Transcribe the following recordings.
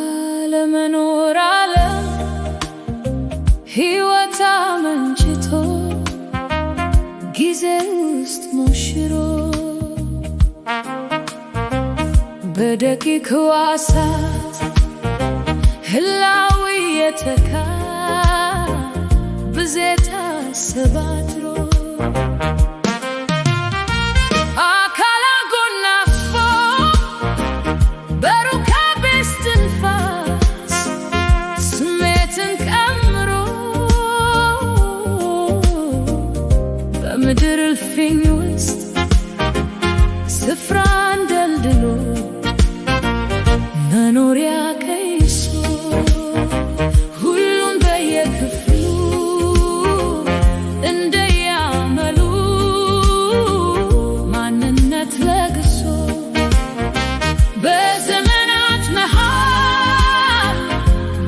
ካለመኖር ዓለም ሕይወት አመንጭቶ ጊዜ ውስጥ ሞሽሮ በደቂቅ ሕዋሳት ህላዊ የተካ ብዜት አሰባጥሮ ምድር እልፍኝ ውስጥ ስፍራ እንደልድሎ መኖሪያ ቀይሶ ሁሉን በየክፍሉ እንደያመሉ ማንነት ለግሶ በዘመናት መሃል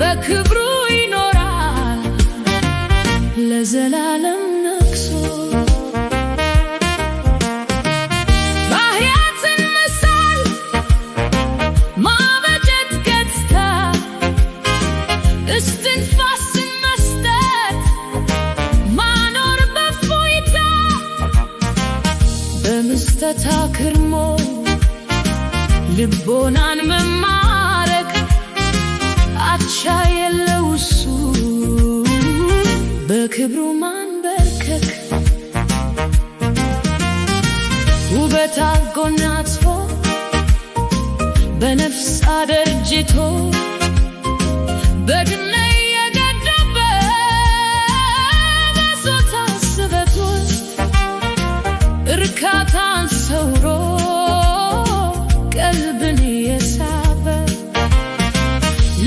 በክብሩ ይኖራል ለዘላለም ነግሶ በምስተታ ክርሞ ልቦናን መማረክ አቻ የለው እሱ በክብሩ ማንበርከክ ውበት አጎናጽፎ በነፍስ አደርጅቶ በድነ የገደበ በሶታ ስበት ውስጥ እርካታን ሰውሮ ቀልብን የሳበ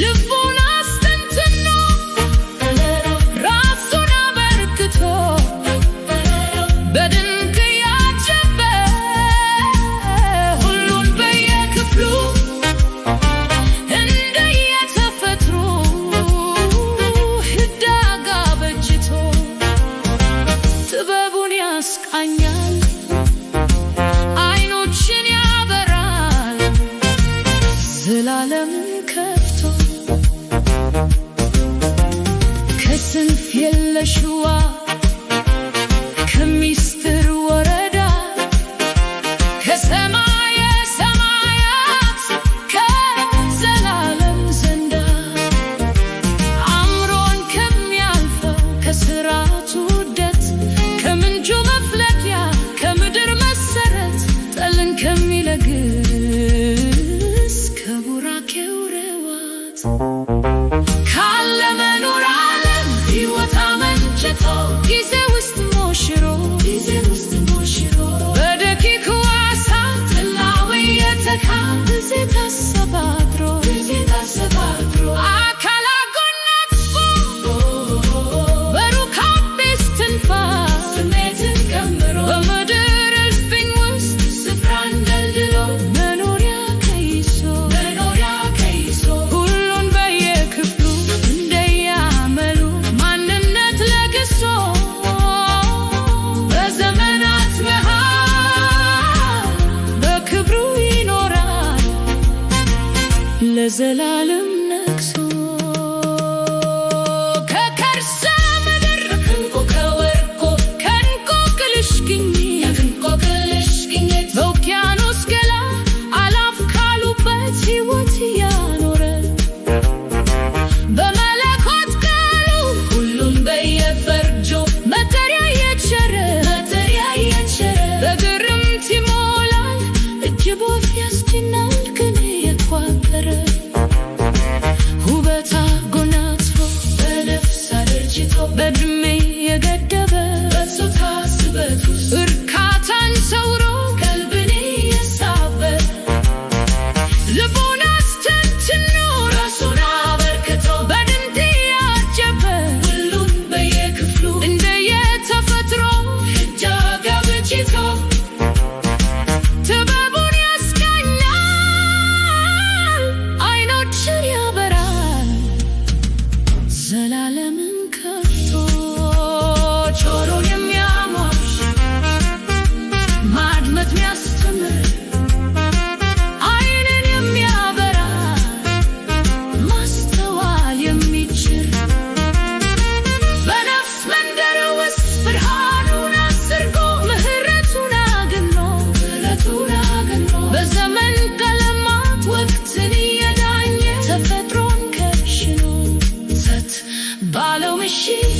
ልቡን አስተንትኖ ራሱን አበርክቶ በድንቅ ያጀበ ሁሉን በየክፍሉ እንደየተፈጥሮ ህዳግ አበጅቶ ጥበቡን ያስቃኛል ዘላለምን ከፍቶ ከስንፍ የለሽዋ ከምስጢር ወረዳ ከሰማየ ሰማያት ከዘላለም ዘንዳ አእምሮን ከሚያልፈው ከስራቱ ውደት ከምንጩ መፍለቂያ ከምድር መሰረት ጠልን ከሚለግስ ከቡራኬው ረዋት ካለመኖር ዓለም ሕይወት አመንጭቶ ጊዜ ውስጥ ሞሽሮ በደቂቅ ሕዋሳት ህላዊ የተካ ብዜት አሰባጥሮ አካል አጎናጽፎ በሩካቤ እስትንፋስ ስሜትን ቀምሮ በምድር እልፍኝ ውስጥ ስፍራ እንደልድሎ መኖሪያ ቀይሶ ሁሉን በየክፍሉ እንደያመሉ ማንነት ለግሶ በዘመናት መሃል በክብሩ ይኖራል ለዘላለም ነግሶ ከከርሰ ምድር ከዕንቁ ከወርቁ ከእንቆቅልሽ ግኝት በውቅያኖስ ገላ አላፍ ካሉበት ሕይወት ያኖረ በመለኮት ቃሉ ሁሉን በየፈርጁ መጠሪያ የቸረ በግርምት ይሞላል እጅ ቦፍ ያስችናል ግን የኳበረ ውበት አጎናጽፎ በነፍስ አደርጅቶ በዕድሜ የገደበ በጾታ ስበት ውስጥ እርካታን ሰውሮ ቀልብን የሳበ ልቡን አስተንትኖ ራሱን አበርክቶ በድንቅ ያጀበ ሁሉን በየክፍሉ እንደየተፈጥሮ ህዳግ አበጅቶ ጥበቡን ያስቃኛል አይኖችን ያበራል ዘላለምን ምሽት